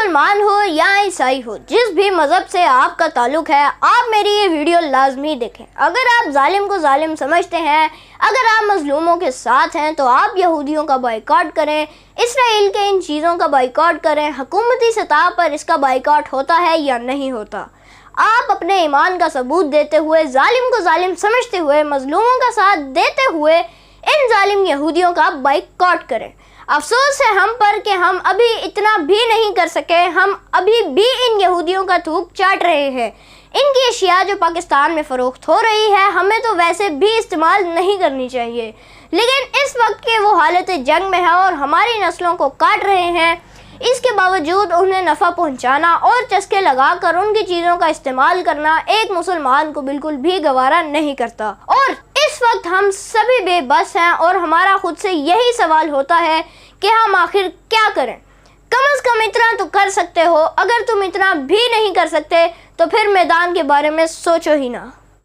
मुसलमान हो या ईसाई हो, जिस भी मज़हब से आपका ताल्लुक़ है, आप मेरी ये वीडियो लाजमी देखें। अगर आप जालिम को जालिम समझते हैं, अगर आप मजलूमों के साथ हैं, तो आप यहूदियों का बाइकॉट करें, इसराइल के इन चीज़ों का बाइकॉट करें। हुकूमती सतह पर इसका बाइकॉट होता है या नहीं होता। आप अपने ईमान का सबूत देते हुए, जालिम को जालिम समझते हुए, मजलूमों का साथ देते हुए इन जालिम यहूदियों का बाइकॉट करें। अफसोस है हम पर कि हम अभी इतना भी नहीं कर सके। हम अभी भी इन यहूदियों का थूक चाट रहे हैं। इनकी अशिया जो पाकिस्तान में फ़रोख्त हो रही है, हमें तो वैसे भी इस्तेमाल नहीं करनी चाहिए, लेकिन इस वक्त के वो हालत जंग में है और हमारी नस्लों को काट रहे हैं। इसके बावजूद उन्हें नफ़ा पहुंचाना और चस्के लगाकर उनकी चीज़ों का इस्तेमाल करना एक मुसलमान को बिल्कुल भी गवारा नहीं करता। और इस वक्त हम सभी बेबस हैं और हमारा खुद से यही सवाल होता है कि हम आखिर क्या करें। कम से कम इतना तो कर सकते हो। अगर तुम इतना भी नहीं कर सकते तो फिर मैदान के बारे में सोचो ही ना।